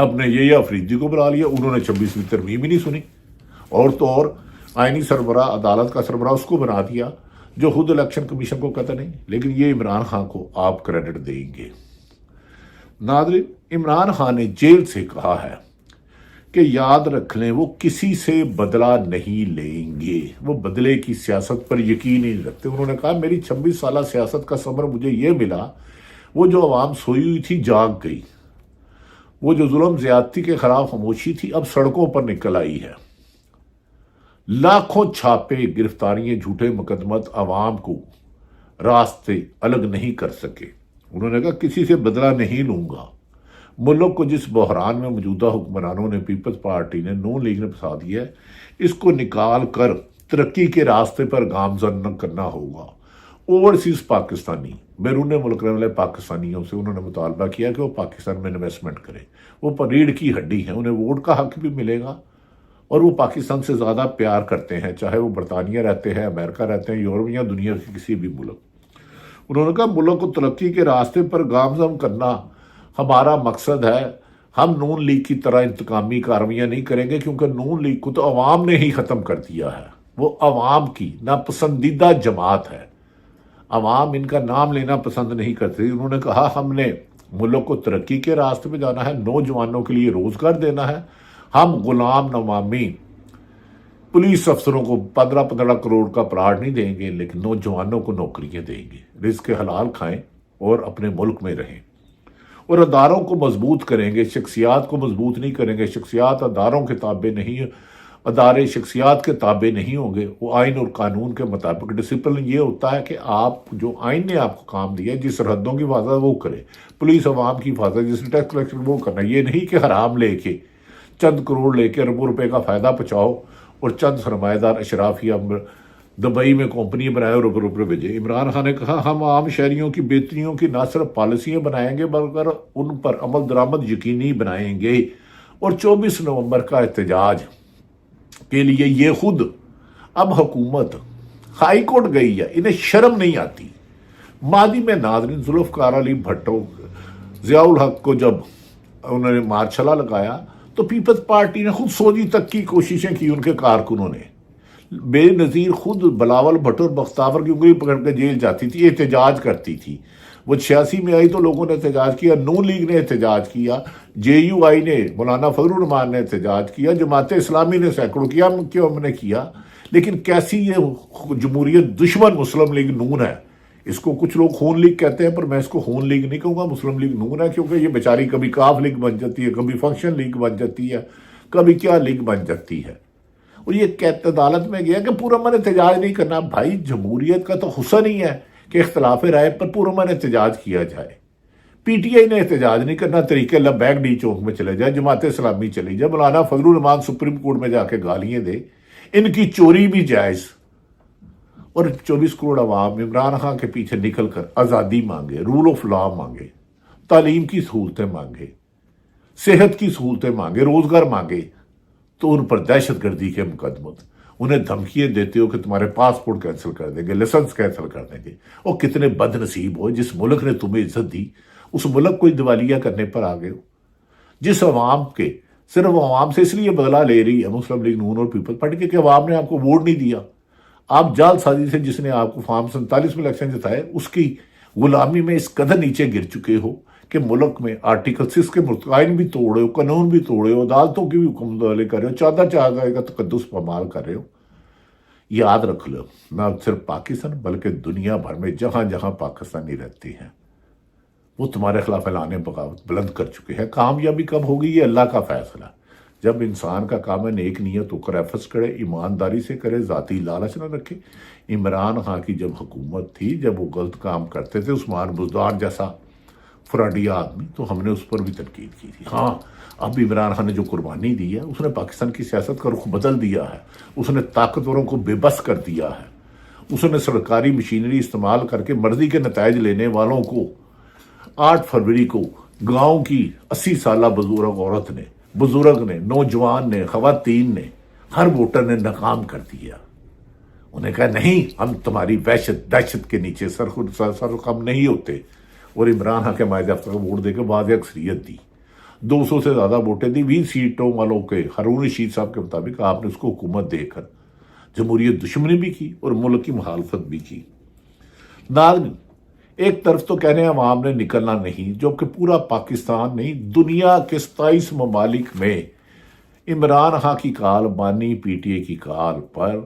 اب نے یہ افریدی کو بلا لیا، انہوں نے 26ویں ترمیم ہی نہیں سنی، اور تو اور آئینی سربراہ عدالت کا سربراہ اس کو بنا دیا جو خود الیکشن کمیشن کو کہتا نہیں، لیکن یہ عمران خان کو آپ کریڈٹ دیں گے۔ ناظرین، عمران خان نے جیل سے کہا ہے کہ یاد رکھ لیں وہ کسی سے بدلہ نہیں لیں گے، وہ بدلے کی سیاست پر یقین ہی نہیں رکھتے۔ انہوں نے کہا میری 26 سالہ سیاست کا ثمر مجھے یہ ملا، وہ جو عوام سوئی ہوئی تھی جاگ گئی، وہ جو ظلم زیادتی کے خلاف خاموشی تھی اب سڑکوں پر نکل آئی ہے۔ لاکھوں چھاپے، گرفتاریاں، جھوٹے مقدمات عوام کو راستے الگ نہیں کر سکے۔ انہوں نے کہا کسی سے بدلہ نہیں لوں گا۔ ملک کو جس بحران میں موجودہ حکمرانوں نے، پیپلز پارٹی نے، نون لیگ نے پھنسا دیا ہے، اس کو نکال کر ترقی کے راستے پر گامزن کرنا ہوگا۔ اوورسیز پاکستانی، بیرون ملک رہنے والے پاکستانیوں سے انہوں نے مطالبہ کیا کہ وہ پاکستان میں انویسٹمنٹ کریں، وہ ریڑھ کی ہڈی ہیں، انہیں ووٹ کا حق بھی ملے گا اور وہ پاکستان سے زیادہ پیار کرتے ہیں، چاہے وہ برطانیہ رہتے ہیں، امریکہ رہتے ہیں، یورپ یا دنیا کے کسی بھی ملک۔ انہوں نے کہا ملک کو ترقی کے راستے پر گامزن کرنا ہمارا مقصد ہے۔ ہم نون لیگ کی طرح انتقامی کاروائیاں نہیں کریں گے، کیونکہ نون لیگ کو تو عوام نے ہی ختم کر دیا ہے، وہ عوام کی ناپسندیدہ جماعت ہے، عوام ان کا نام لینا پسند نہیں کرتے۔ انہوں نے کہا ہم نے ملک کو ترقی کے راستے پہ جانا ہے، نوجوانوں کے لیے روزگار دینا ہے، ہم غلام نوامی پولیس افسروں کو 15 کروڑ کا پلاٹ نہیں دیں گے، لیکن نوجوانوں کو نوکریاں دیں گے، رزق حلال کھائیں اور اپنے ملک میں رہیں، اور اداروں کو مضبوط کریں گے، شخصیات کو مضبوط نہیں کریں گے۔ شخصیات اداروں کے تابع نہیں، ادارے شخصیات کے تابع نہیں ہوں گے، وہ آئین اور قانون کے مطابق۔ ڈسپلن یہ ہوتا ہے کہ آپ جو آئین نے آپ کو کام دیا ہے، جس سرحدوں کی حفاظت وہ کرے، پولیس عوام کی حفاظت، جس نے ٹیکس کلیکشن وہ کرنا، یہ نہیں کہ حرام لے کے چند کروڑ لے کے اربوں روپے کا فائدہ پہنچاؤ اور چند سرمایہ دار اشرافیہ دبئی میں کمپنی بنائے اور اربوں روپے بھیجے۔ عمران خان نے کہا ہم عام شہریوں کی بہتریوں کی نہ صرف پالیسیاں بنائیں گے بلکہ ان پر عمل درآمد یقینی بنائیں گے، اور 24 نومبر کا احتجاج کے لیے یہ خود اب حکومت ہائی کورٹ گئی ہے، انہیں شرم نہیں آتی۔ ماضی میں ناظرین ذوالفقار علی بھٹو، ضیاء الحق کو جب انہوں نے مارشلہ لگایا تو پیپلز پارٹی نے خود سوجی تک کی کوششیں کی، ان کے کارکنوں نے۔ بے نظیر خود بلاول بھٹو اور بختیور کی انگلی پکڑ کے جیل جاتی تھی، احتجاج کرتی تھی۔ وہ 86 میں آئی تو لوگوں نے احتجاج کیا، نون لیگ نے احتجاج کیا، جے یو آئی نے، مولانا فضل الرحمان نے احتجاج کیا، جماعت اسلامی نے سینکڑوں کیا، ہم نے کیا، لیکن کیسی یہ جمہوریت دشمن مسلم لیگ نون ہے۔ اس کو کچھ لوگ خون لیگ کہتے ہیں، پر میں اس کو خون لیگ نہیں کہوں گا، مسلم لیگ نون ہے، کیونکہ یہ بیچاری کبھی کاف لیگ بن جاتی ہے، کبھی فنکشن لیگ بن جاتی ہے، کبھی کیا لیگ بن جاتی ہے۔ اور یہ کہتے عدالت میں گیا کہ پرامن احتجاج نہیں کرنا۔ بھائی جمہوریت کا تو حسن ہی ہے کہ اختلاف رائے پر پرامن احتجاج کیا جائے۔ پی ٹی آئی نے احتجاج نہیں کرنا، طریقے لبیک ڈی چوک میں چلے جائے، جماعت اسلامی چلی جائے، مولانا فضل الرحمان سپریم کورٹ میں جا کے گالیاں دے، ان کی چوری بھی جائز۔ اور 24 کروڑ عوام عمران خان کے پیچھے نکل کر آزادی مانگے، رول آف لا مانگے، تعلیم کی سہولتیں مانگے، صحت کی سہولتیں مانگے، روزگار مانگے، تو ان پر دہشت گردی کے مقدمات، انہیں دھمکیاں دیتے ہو کہ تمہارے پاسپورٹ کینسل کر دیں گے، لائسنس کینسل کر دیں گے۔ اور کتنے بد نصیب ہو، جس ملک نے تمہیں عزت دی اس ملک کو دیوالیہ کرنے پر آ گئے ہو۔ جس عوام کے صرف عوام سے اس لیے بدلہ لے رہی ہے مسلم لیگ نون اور پیپلز پارٹی کہ عوام نے آپ کو ووٹ نہیں دیا، آپ جعل سازی سے جس نے آپ کو فارم 47 میں الیکشن جتائے اس کی غلامی میں اس قدر نیچے گر چکے ہو کہ ملک میں آرٹیکل 6 کے متقائن بھی توڑے ہو، قانون بھی توڑے ہو، عدالتوں کی بھی حکم دولے کر رہے ہو، چادر چادر کا تقدس پامال کر رہے ہو۔ یاد رکھ لو، نہ صرف پاکستان بلکہ دنیا بھر میں جہاں جہاں پاکستانی رہتے ہیں وہ تمہارے خلاف اعلان بغاوت بلند کر چکے ہیں۔ کامیابی کب ہوگی یہ اللہ کا فیصلہ۔ جب انسان کا کام ہے نیک نیت ہو کر ایفرٹس کرے، ایمانداری سے کرے، ذاتی لالچ نہ رکھے۔ عمران خان کی جب حکومت تھی، جب وہ غلط کام کرتے تھے، عثمان بزدار جیسا فراڈیا آدمی، تو ہم نے اس پر بھی تنقید کی تھی۔ ہاں، اب عمران خان نے جو قربانی دی ہے، اس نے پاکستان کی سیاست کا رخ بدل دیا ہے، اس نے طاقتوروں کو بے بس کر دیا ہے، اس نے سرکاری مشینری استعمال کر کے مرضی کے نتائج لینے والوں کو 8 فروری کو گاؤں کی 80 سالہ بزرگ نے، نوجوان نے، خواتین نے، ہر ووٹر نے ناکام کر دیا۔ انہیں کہا نہیں، ہم تمہاری دہشت کے نیچے سر خم نہیں ہوتے، اور عمران خان کے مائدہ کو ووٹ دے کے واضح اکثریت دی۔ 200 سے زیادہ ووٹیں دی، 20 سیٹوں والوں کے ہارون رشید صاحب کے مطابق آپ نے اس کو حکومت دے کر جمہوریت دشمنی بھی کی اور ملک کی مخالفت بھی کی۔ ناظرین، ایک طرف تو کہہ رہے ہیں عوام نے نکلنا نہیں، جبکہ پورا پاکستان نہیں، دنیا کے 27 ممالک میں عمران خان کی کال مانی، پی ٹی اے کی کال پر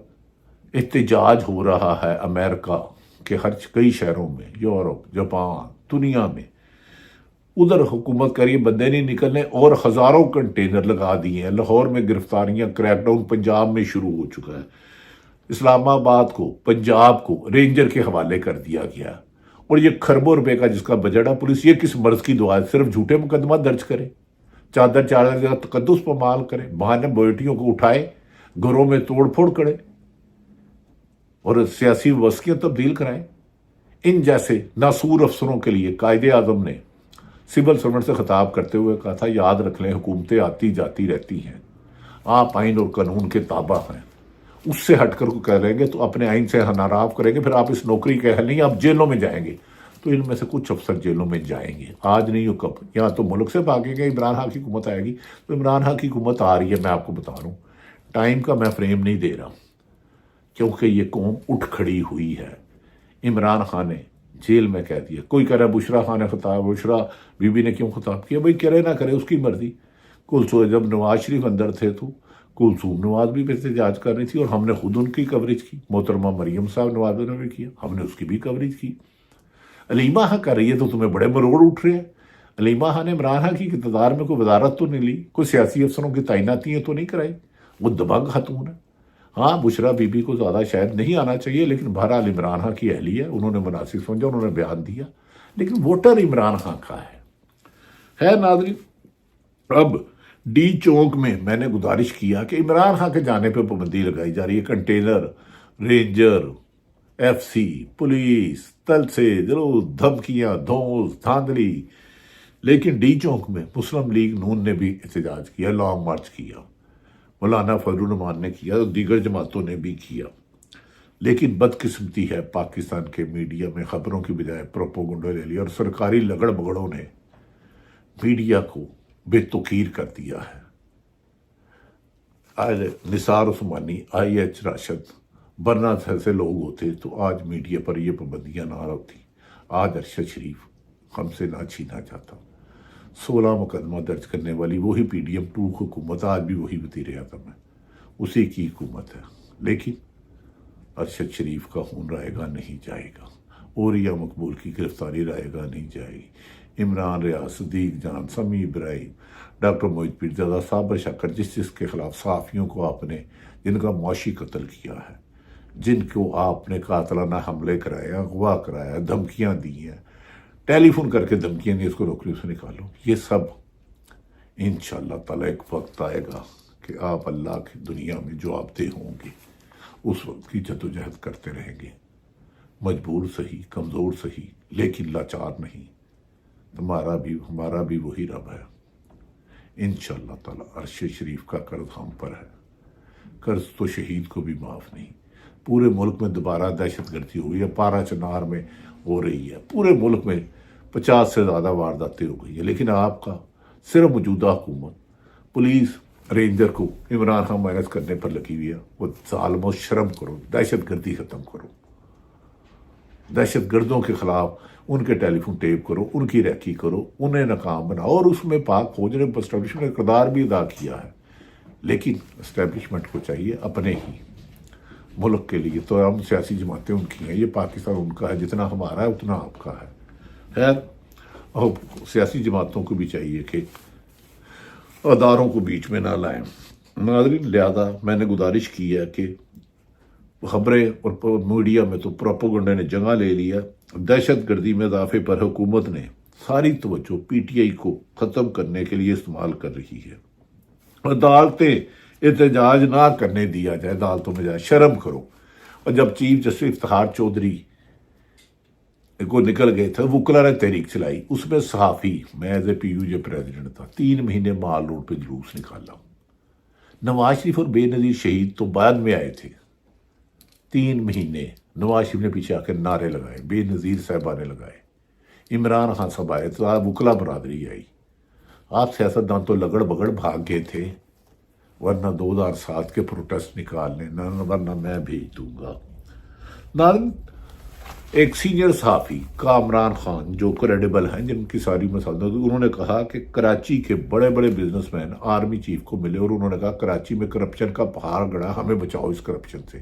احتجاج ہو رہا ہے۔ امریکہ کے کئی شہروں میں، یورپ، جاپان، دنیا میں ادھر حکومت کر یہ بندے نہیں نکلنے، اور ہزاروں کنٹینر لگا دیے ہیں۔ لاہور میں گرفتاریاں، کریک ڈاؤن پنجاب میں شروع ہو چکا ہے۔ اسلام آباد کو، پنجاب کو رینجر کے حوالے کر دیا گیا، اور یہ کھربوں روپے کا جس کا بجٹ ہے، پولیس یہ کس مرض کی دعا ہے؟ صرف جھوٹے مقدمہ درج کرے، چادر کا تقدس پامال کرے، بہانے بیٹیوں کو اٹھائے، گھروں میں توڑ پھوڑ کرے اور سیاسی وسکیاں تبدیل کرائیں۔ ان جیسے ناسور افسروں کے لیے قائد اعظم نے سول سرونٹ سے خطاب کرتے ہوئے کہا تھا، یاد رکھ لیں حکومتیں آتی جاتی رہتی ہیں، آپ آئین اور قانون کے تابع ہیں، اس سے ہٹ کر کو کہہ رہیں گے تو اپنے آئین سے ناراض کریں گے، پھر آپ اس نوکری کے حل نہیں، آپ جیلوں میں جائیں گے۔ تو ان میں سے کچھ افسر جیلوں میں جائیں گے، آج نہیں ہو کب، یا تو ملک سے بھاگیں گے، عمران خان کی حکومت آئے گی۔ تو عمران خان کی حکومت آ رہی ہے، میں آپ کو بتا رہا ہوں، ٹائم کا میں فریم نہیں دے رہا، کیونکہ یہ قوم اٹھ کھڑی ہوئی ہے۔ عمران خان نے جیل میں کہہ دیا، کوئی کہہ رہا ہے بشرا خان نے خطاب، بشرا بی بی نے کیوں خطاب کیا؟ بھائی کرے نہ کرے اس کی مرضی۔ جب نواز شریف اندر تھے تو کلثوم نواز بھی احتجاج کر رہی تھی، اور ہم نے خود ان کی کوریج کی، محترمہ مریم صاحب نواز نے بھی کیا، ہم نے اس کی بھی کوریج کی۔ علیمہ خان کر رہی ہے تو تمہیں بڑے مروڑ اٹھ رہے ہیں۔ علیمہ خان نے عمران خان کی اقتدار میں کوئی وزارت تو نہیں لی، کوئی سیاسی افسروں کی تعیناتیاں تو نہیں کرائی، وہ دبنگ خاتون ہے۔ ہاں، بشرا بی بی کو زیادہ شاید نہیں آنا چاہیے، لیکن بہرحال عمران خان کی اہلیہ ہے، انہوں نے مناسب سمجھا، انہوں نے بیان دیا، لیکن ووٹر عمران خان کا ہے۔ خیر ناظرین، اب ڈی چونک میں نے گزارش کیا کہ عمران خان کے جانے پہ پابندی لگائی جا رہی ہے، container, ranger, F C, police, تل سے جلوس، دھمکیاں، دھونس، دھاندلی، لیکن ڈی چونک میں مسلم لیگ نون نے بھی احتجاج کیا، لانگ مارچ کیا، مولانا فضل الرحمان نے کیا، دیگر جماعتوں نے بھی کیا۔ لیکن بدقسمتی ہے پاکستان کے میڈیا میں خبروں کی بجائے پروپوگنڈا لے لیا، اور سرکاری لگڑ بگڑوں نے میڈیا کو بے توقیر کر دیا ہے۔ آج نثار عثمانی، آئی ایچ راشد، برنا جیسے لوگ ہوتے تو آج میڈیا پر یہ پابندیاں نہ ہوتی، آج ارشد شریف ہم سے نہ چھینا جاتا۔ 16 مقدمہ درج کرنے والی وہی پی ڈی ایم 2 حکومت آج بھی وہی وزیر اعظم ہے، اسی کی حکومت ہے، لیکن ارشد شریف کا خون رائے گا نہیں جائے گا، عوریہ مقبول کی گرفتاری رائے گا نہیں جائے گی، عمران ریاض، صدیق جان، سمیع ابراہیم، ڈاکٹر معید پیرزادہ، صابر شکر، جس کے خلاف صحافیوں کو آپ نے جن کا معاشی قتل کیا ہے، جن کو آپ نے قاتلانہ حملے کرائے، اغوا کرایا، دھمکیاں دی ہیں، ٹیلی فون کر کے دھمکیاں دی، اس کو نوکریوں سے نکالو، یہ سب انشاءاللہ تعالیٰ ایک وقت آئے گا کہ آپ اللہ کی دنیا میں جواب دہ ہوں گے، اس وقت کی جدوجہد کرتے رہیں گے، مجبور صحیح، کمزور صحیح، لیکن لاچار نہیں، ہمارا بھی وہی رب ہے۔ انشاءاللہ تعالیٰ ارشد شریف کا قرض ہم پر ہے، قرض تو شہید کو بھی معاف نہیں۔ پورے ملک میں دوبارہ دہشت گردی ہوئی ہے، پارا چنار میں ہو رہی ہے، پورے ملک میں 50 سے زیادہ وارداتیں ہو گئی ہیں، لیکن آپ کا صرف موجودہ حکومت پولیس رینجر کو عمران خان مائنس کرنے پر لگی ہوئی ہے۔ وہ ظالموں، شرم کرو، دہشت گردی ختم کرو، دہشت گردوں کے خلاف ان کے ٹیلی فون ٹیپ کرو، ان کی ریکی کرو، انہیں ناکام بناؤ، اور اس میں پاک فوج نے اسٹیبلشمنٹ کا کردار بھی ادا کیا ہے، لیکن اسٹیبلشمنٹ کو چاہیے اپنے ہی ملک کے لیے، تو ہم سیاسی جماعتیں ان کی ہیں، یہ پاکستان ان کا ہے، جتنا ہمارا ہے اتنا آپ کا ہے۔ خیر، اور سیاسی جماعتوں کو بھی چاہیے کہ اداروں کو بیچ میں نہ لائیں۔ ناظرین، لہذا میں نے گزارش کی ہے کہ خبریں اور میڈیا میں تو پروپوگنڈا نے جگہ لے لیا، دہشت گردی میں اضافے پر حکومت نے ساری توجہ پی ٹی آئی کو ختم کرنے کے لیے استعمال کر رہی ہے۔ عدالتیں احتجاج نہ کرنے دیا جائے، عدالتوں میں جائے، شرم کرو۔ اور جب چیف جسٹس افتخار چودھری کو نکل گئے تھے، وکلا نے تحریک چلائی، اس میں صحافی، میں as a P U J president تھا، 3 مہینے مال روڈ پہ جلوس نکالا۔ نواز شریف اور بے نظیر شہید تو بعد میں آئے تھے، 3 مہینے نواز شریف نے پیچھے آ کے نعرے لگائے، بے نظیر صاحبہ نے لگائے، عمران خان صاحب آئے تو وکلا برادری آئی، آپ سیاستدان تو لگڑ بگڑ بھاگ گئے تھے، ورنہ 2007 کے پروٹیسٹ نکال لیں، ورنہ میں بھیج دوں گا۔ ناظرین، ایک سینئر صحافی کامران خان جو کریڈیبل ہیں، جن کی ساری مسائل، انہوں نے کہا کہ کراچی کے بڑے بڑے بزنس مین آرمی چیف کو ملے اور انہوں نے کہا کراچی میں کرپشن کا پہاڑ گڑا، ہمیں بچاؤ اس کرپشن سے۔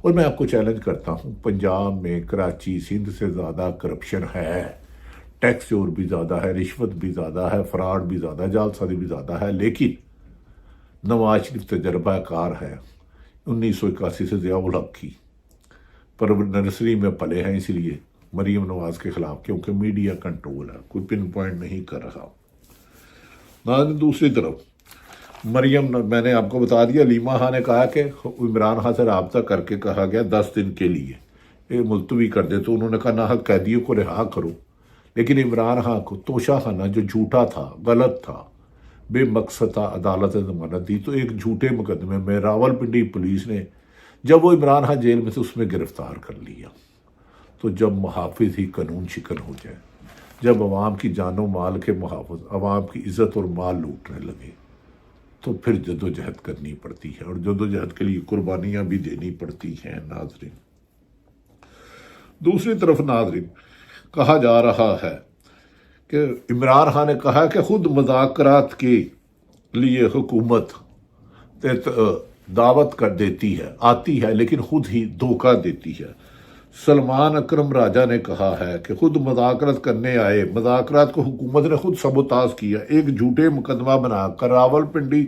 اور میں آپ کو چیلنج کرتا ہوں، پنجاب میں، کراچی، سندھ سے زیادہ کرپشن ہے، ٹیکس چور بھی زیادہ ہے، رشوت بھی زیادہ ہے، فراڈ بھی زیادہ ہے، جعلسازی بھی زیادہ ہے، لیکن نواز شریف تجربہ کار ہے۔ 1981 سے ضیاء الحق کی نرسری میں پلے ہیں، اس لیے مریم نواز کے خلاف، کیونکہ میڈیا کنٹرول ہے، کوئی پن پوائنٹ نہیں کر رہا۔ ناظرین، دوسری طرف مریم، میں نے آپ کو بتا دیا، لیما خان نے کہا کہ عمران خان سے رابطہ کر کے کہا گیا 10 دن کے لیے یہ ملتوی کر دے، تو انہوں نے کہا ناحق قیدیوں کو رہا کرو، لیکن عمران خان کو توشہ خانہ جو جھوٹا تھا، غلط تھا، بے مقصد تھا، عدالت نے ضمانت دی، تو ایک جھوٹے مقدمے میں راولپنڈی پولیس نے، جب وہ عمران خان جیل میں سے، اس میں گرفتار کر لیا۔ تو جب محافظ ہی قانون شکن ہو جائے، جب عوام کی جان و مال کے محافظ عوام کی عزت اور مال لوٹنے لگے، تو پھر جدوجہد کرنی پڑتی ہے، اور جدوجہد کے لیے قربانیاں بھی دینی پڑتی ہیں۔ ناظرین، دوسری طرف ناظرین، کہا جا رہا ہے کہ عمران خان نے کہا کہ خود مذاکرات کے لیے حکومت دعوت کر دیتی ہے، آتی ہے، لیکن خود ہی دھوکہ دیتی ہے۔ سلمان اکرم راجہ نے کہا ہے کہ خود مذاکرات کرنے آئے، مذاکرات کو حکومت نے خود سبوتاژ کیا، ایک جھوٹے مقدمہ بنا کر راولپنڈی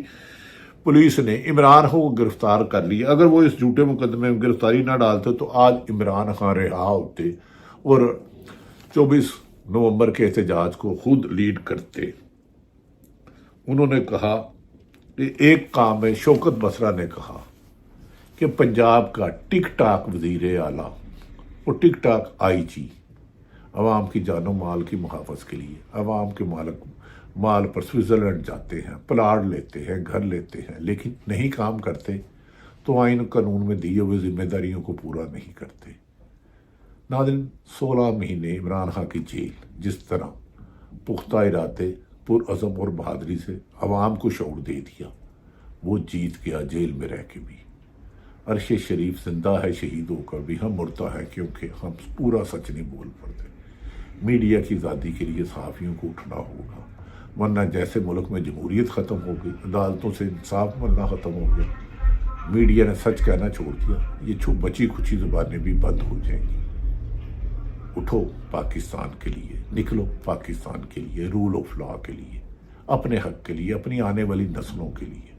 پولیس نے عمران خان کو گرفتار کر لیا۔ اگر وہ اس جھوٹے مقدمے میں گرفتاری نہ ڈالتے تو آج عمران خان رہا ہوتے اور 24 نومبر کے احتجاج کو خود لیڈ کرتے۔ انہوں نے کہا کہ ایک کام میں شوکت بسرا نے کہا کہ پنجاب کا ٹک ٹاک وزیر اعلیٰ اور ٹک ٹاک آئی جی عوام کی جان و مال کی محافظ کے لیے عوام کے مال پر سوئٹزرلینڈ جاتے ہیں، پلاٹ لیتے ہیں، گھر لیتے ہیں، لیکن نہیں کام کرتے تو آئین قانون میں دیے ہوئے ذمہ داریوں کو پورا نہیں کرتے۔ ناظرین، 16 مہینے عمران خان کی جیل، جس طرح پختہ ارادے، پرعزم اور بہادری سے عوام کو شعور دے دیا، وہ جیت گیا جیل میں رہ کے بھی۔ عرش شریف زندہ ہے، شہید ہو کر بھی، ہم مردہ ہے کیونکہ ہم پورا سچ نہیں بول پڑتے۔ میڈیا کی آزادی کے لیے صحافیوں کو اٹھنا ہوگا، ورنہ جیسے ملک میں جمہوریت ختم ہو گئی، عدالتوں سے انصاف ملنا ختم ہو گیا، میڈیا نے سچ کہنا چھوڑ دیا، یہ بچی کھچی زبانیں بھی بند ہو جائیں گی۔ اٹھو پاکستان کے لیے، نکلو پاکستان کے لیے، رول آف لا کے لیے، اپنے حق کے لیے، اپنی آنے والی نسلوں کے لیے۔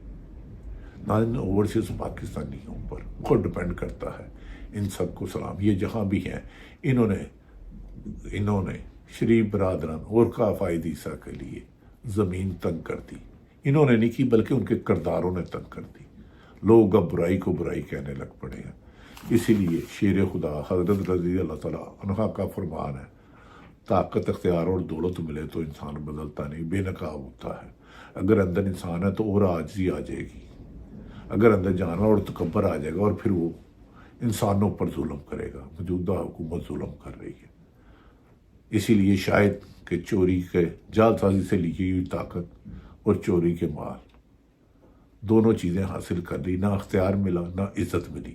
ناظرین، اوورسیز پاکستانیوں پر خود ڈپینڈ کرتا ہے۔ ان سب کو سلام۔ یہ جہاں بھی ہیں، انہوں نے شریف برادران اور کافائد عیسیٰ کے لیے زمین تنگ کر دی۔ انہوں نے نہیں کی، بلکہ ان کے کرداروں نے تنگ کر دی۔ لوگ اب برائی کو برائی کہنے لگ پڑے ہیں۔ اسی لیے شیر خدا حضرت رضی اللہ تعالیٰ عنہ کا فرمان ہے، طاقت، اختیار اور دولت ملے تو انسان بدلتا نہیں، بے نقاب ہوتا ہے۔ اگر اندر انسان ہے تو اور عاجزی آ جائے گی، اگر اندر جانور اور تکبر آ جائے گا، اور پھر وہ انسانوں پر ظلم کرے گا۔ موجودہ حکومت ظلم کر رہی ہے، اسی لیے شاید کہ چوری کے جعلسازی سے لی ہوئی طاقت اور چوری کے مال، دونوں چیزیں حاصل کر لی، نہ اختیار ملا نہ عزت ملی،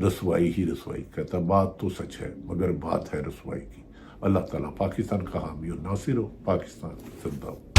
رسوائی ہی رسوائی۔ کہتا بات تو سچ ہے مگر بات ہے رسوائی کی۔ اللہ تعالیٰ پاکستان کا حامی اور ناصر ہو، پاکستان زندہ ہو۔